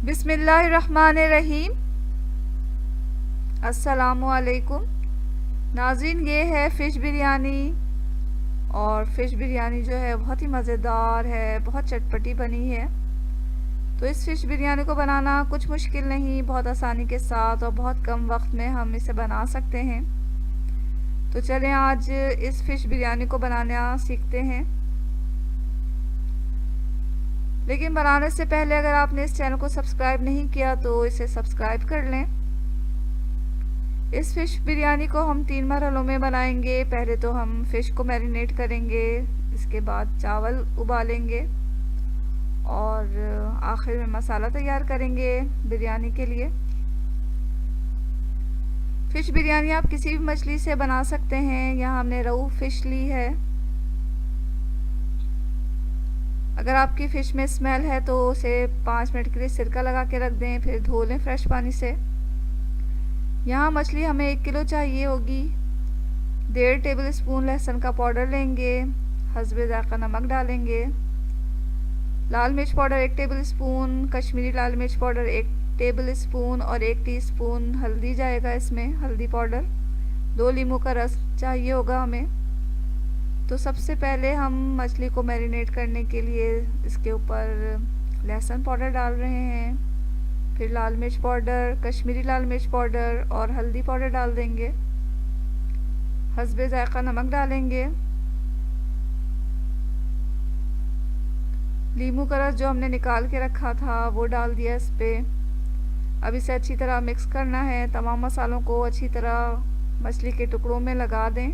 बिस्मिल्लाहिर्रहमानिर्रहीम। अस्सलामुअलैकुम नाज़रीन, ये है फ़िश बिरयानी। और फ़िश बिरयानी जो है बहुत ही मज़ेदार है, बहुत चटपटी बनी है। तो इस फ़िश बिरयानी को बनाना कुछ मुश्किल नहीं, बहुत आसानी के साथ और बहुत कम वक्त में हम इसे बना सकते हैं। तो चलें आज इस फ़िश बिरयानी को बनाना सीखते हैं। लेकिन बनाने से पहले अगर आपने इस चैनल को सब्सक्राइब नहीं किया तो इसे सब्सक्राइब कर लें। इस फ़िश बिरयानी को हम 3 मरहलों में बनाएंगे। पहले तो हम फ़िश को मैरिनेट करेंगे, इसके बाद चावल उबालेंगे और आखिर में मसाला तैयार करेंगे बिरयानी के लिए। फ़िश बिरयानी आप किसी भी मछली से बना सकते हैं। यहाँ हमने रोहू फ़िश ली है। अगर आपकी फ़िश में स्मेल है तो उसे 5 मिनट के लिए सिरका लगा के रख दें, फिर धो लें फ्रेश पानी से। यहाँ मछली हमें 1 किलो चाहिए होगी। 1.5 टेबल स्पून लहसुन का पाउडर लेंगे, हस्बे ज़ायक़ा नमक डालेंगे, लाल मिर्च पाउडर 1 टेबल स्पून, कश्मीरी लाल मिर्च पाउडर 1 टेबल स्पून और 1 टीस्पून हल्दी जाएगा इसमें, हल्दी पाउडर। 2 नींबू का रस चाहिए होगा हमें। तो सबसे पहले हम मछली को मैरिनेट करने के लिए इसके ऊपर लहसुन पाउडर डाल रहे हैं, फिर लाल मिर्च पाउडर, कश्मीरी लाल मिर्च पाउडर और हल्दी पाउडर डाल देंगे। हस्बे ज़ायक़ा नमक डालेंगे। नींबू का रस जो हमने निकाल के रखा था वो डाल दिया इस पर। अब इसे अच्छी तरह मिक्स करना है। तमाम मसालों को अच्छी तरह मछली के टुकड़ों में लगा दें।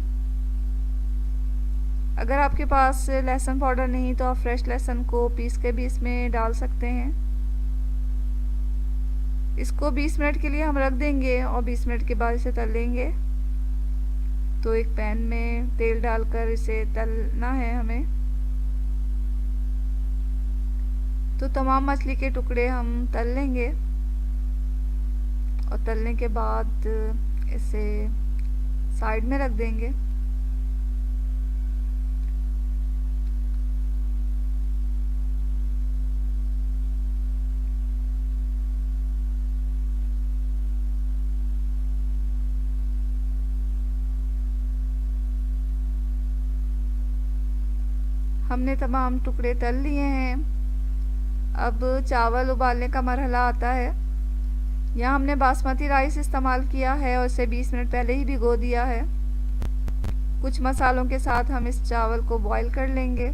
अगर आपके पास लहसुन पाउडर नहीं तो आप फ्रेश लहसुन को पीस के भी इसमें डाल सकते हैं। इसको 20 मिनट के लिए हम रख देंगे और 20 मिनट के बाद इसे तल लेंगे। तो एक पैन में तेल डालकर इसे तलना है हमें। तो तमाम मछली के टुकड़े हम तल लेंगे और तलने के बाद इसे साइड में रख देंगे। हमने तमाम टुकड़े तल लिए हैं। अब चावल उबालने का मरहला आता है। यहाँ हमने बासमती राइस इस्तेमाल किया है और इसे 20 मिनट पहले ही भिगो दिया है। कुछ मसालों के साथ हम इस चावल को बॉईल कर लेंगे।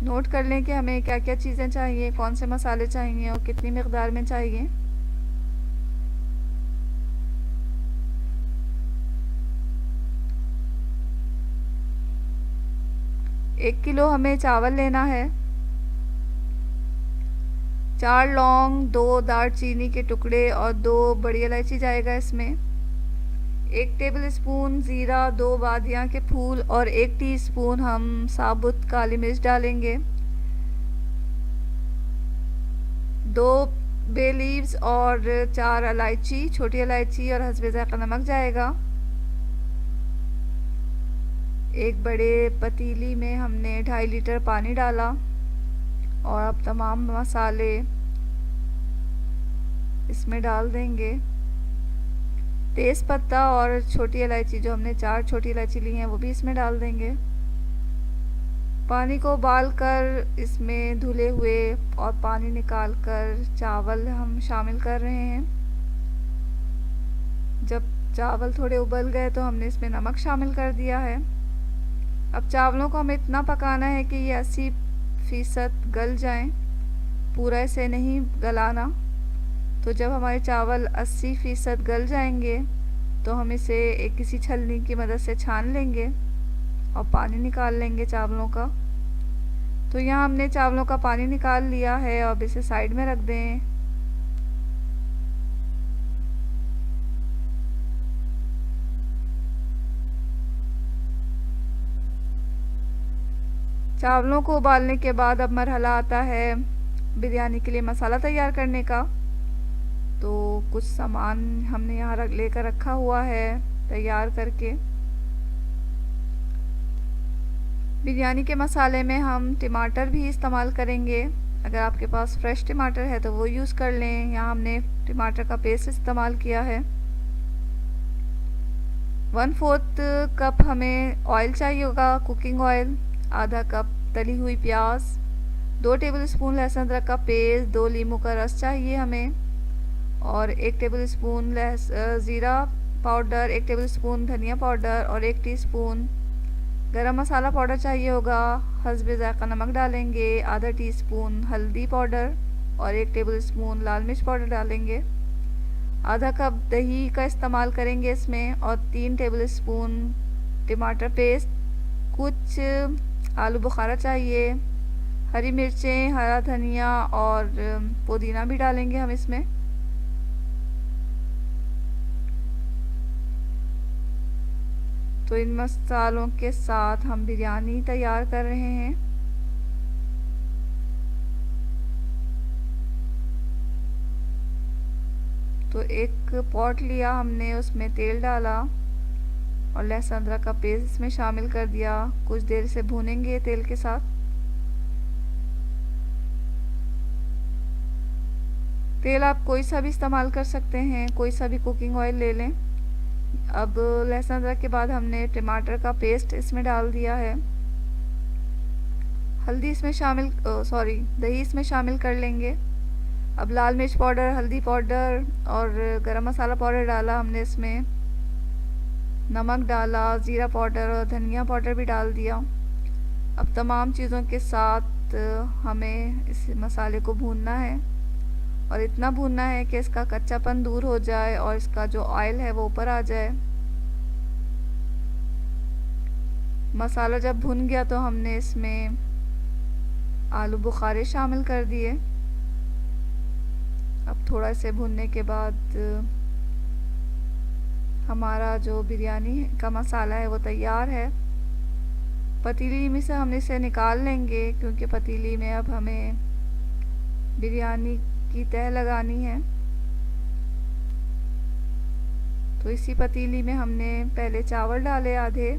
नोट कर लें कि हमें क्या क्या चीज़ें चाहिए, कौन से मसाले चाहिए और कितनी मिकदार में चाहिए। एक किलो हमें चावल लेना है। 4 लौंग, 2 दालचीनी के टुकड़े और 2 बड़ी इलायची जाएगा इसमें। 1 टेबल स्पून ज़ीरा, 2 बादियाँ के फूल और 1 टीस्पून हम साबुत काली मिर्च डालेंगे। 2 बे लीव्स और 4 इलायची, छोटी इलायची और हस्बे ज़ायक़ा नमक जाएगा। एक बड़े पतीली में हमने 2.5 लीटर पानी डाला और अब तमाम मसाले इसमें डाल देंगे। तेज़ पत्ता और छोटी इलायची जो हमने 4 छोटी इलायची ली हैं वो भी इसमें डाल देंगे। पानी को उबाल कर इसमें धुले हुए और पानी निकाल कर चावल हम शामिल कर रहे हैं। जब चावल थोड़े उबल गए तो हमने इसमें नमक शामिल कर दिया है। अब चावलों को हमें इतना पकाना है कि ये 80% गल जाएं, पूरा इसे नहीं गलाना। तो जब हमारे चावल 80% गल जाएंगे तो हम इसे एक किसी छलनी की मदद से छान लेंगे और पानी निकाल लेंगे चावलों का। तो यहाँ हमने चावलों का पानी निकाल लिया है। अब इसे साइड में रख दें। चावलों को उबालने के बाद अब मरहला आता है बिरयानी के लिए मसाला तैयार करने का। तो कुछ सामान हमने यहाँ लेकर रखा हुआ है तैयार करके। बिरयानी के मसाले में हम टमाटर भी इस्तेमाल करेंगे अगर आपके पास फ्रेश टमाटर है तो वो यूज़ कर लें। यहाँ हमने टमाटर का पेस्ट इस्तेमाल किया है। 1/4 कप हमें ऑयल चाहिए होगा, कुकिंग ऑयल। आधा कप तली हुई प्याज, 2 टेबलस्पून लहसुन अदरक का पेस्ट, 2 नींबू का रस चाहिए हमें, और 1 टेबलस्पून ज़ीरा पाउडर, 1 टेबलस्पून धनिया पाउडर और 1 टीस्पून गरम मसाला पाउडर चाहिए होगा। हस्बे ज़ायक़ा नमक डालेंगे, आधा टीस्पून हल्दी पाउडर और 1 टेबलस्पून लाल मिर्च पाउडर डालेंगे। आधा कप दही का इस्तेमाल करेंगे इसमें, और 3 टेबलस्पून टमाटर पेस्ट। कुछ आलू बुखारा चाहिए, हरी मिर्चें, हरा धनिया और पुदीना भी डालेंगे हम इसमें। तो इन मसालों के साथ हम बिरयानी तैयार कर रहे हैं। तो एक पॉट लिया हमने, उसमें तेल डाला और लहसुन अदरक का पेस्ट इसमें शामिल कर दिया। कुछ देर से भूनेंगे तेल के साथ। तेल आप कोई सा भी इस्तेमाल कर सकते हैं, कोई सा भी कुकिंग ऑयल ले लें। अब लहसुन अदरक के बाद हमने टमाटर का पेस्ट इसमें डाल दिया है। हल्दी इसमें शामिल दही इसमें शामिल कर लेंगे। अब लाल मिर्च पाउडर, हल्दी पाउडर और गरम मसाला पाउडर डाला हमने इसमें। नमक डाला, ज़ीरा पाउडर और धनिया पाउडर भी डाल दिया। अब तमाम चीज़ों के साथ हमें इस मसाले को भूनना है, और इतना भूनना है कि इसका कच्चापन दूर हो जाए और इसका जो ऑयल है वो ऊपर आ जाए। मसाला जब भुन गया तो हमने इसमें आलू बुखारे शामिल कर दिए। अब थोड़ा से भुनने के बाद हमारा जो बिरयानी का मसाला है वो तैयार है। पतीली में से हम इसे निकाल लेंगे, क्योंकि पतीली में अब हमें बिरयानी की तह लगानी है। तो इसी पतीली में हमने पहले चावल डाले आधे,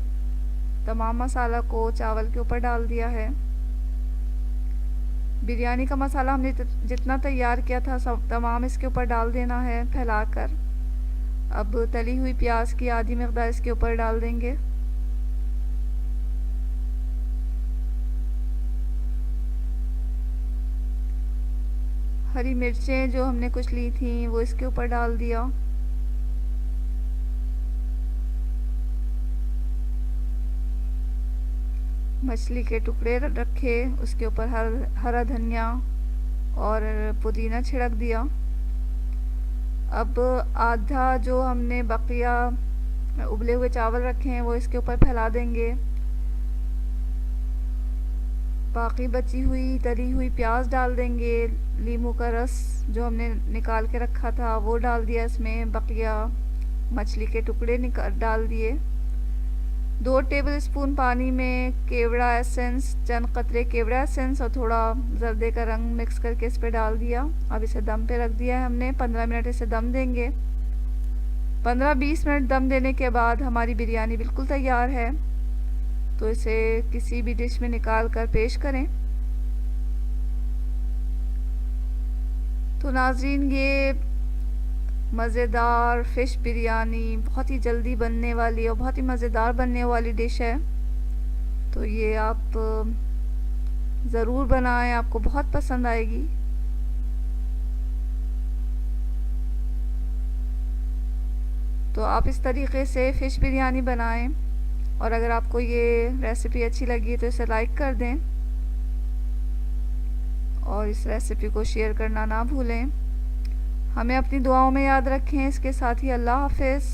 तमाम मसाला को चावल के ऊपर डाल दिया है। बिरयानी का मसाला हमने जितना तैयार किया था सब तमाम इसके ऊपर डाल देना है फैलाकर। अब तली हुई प्याज की आधी मिक़दार इसके ऊपर डाल देंगे। हरी मिर्चें जो हमने कुछ ली थी वो इसके ऊपर डाल दिया। मछली के टुकड़े रखे, उसके ऊपर हरा धनिया और पुदीना छिड़क दिया। अब आधा जो हमने बकिया उबले हुए चावल रखे हैं वो इसके ऊपर फैला देंगे। बाकी बची हुई तली हुई प्याज डाल देंगे। नींबू का रस जो हमने निकाल के रखा था वो डाल दिया इसमें। बकिया मछली के टुकड़े डाल दिए। 2 टेबलस्पून पानी में केवड़ा एसेंस, चंद कतरे केवड़ा एसेंस और थोड़ा जर्दे का रंग मिक्स करके इस पे डाल दिया। अब इसे दम पे रख दिया है हमने। 15 मिनट इसे दम देंगे। 15-20 मिनट दम देने के बाद हमारी बिरयानी बिल्कुल तैयार है। तो इसे किसी भी डिश में निकाल कर पेश करें। तो नाज़रीन, ये मज़ेदार फ़िश बिरयानी बहुत ही जल्दी बनने वाली और बहुत ही मज़ेदार बनने वाली डिश है। तो ये आप ज़रूर बनाएं, आपको बहुत पसंद आएगी। तो आप इस तरीके से फ़िश बिरयानी बनाएं, और अगर आपको ये रेसिपी अच्छी लगी तो इसे लाइक कर दें और इस रेसिपी को शेयर करना ना भूलें। हमें अपनी दुआओं में याद रखें। इसके साथ ही अल्लाह हाफ़िज़।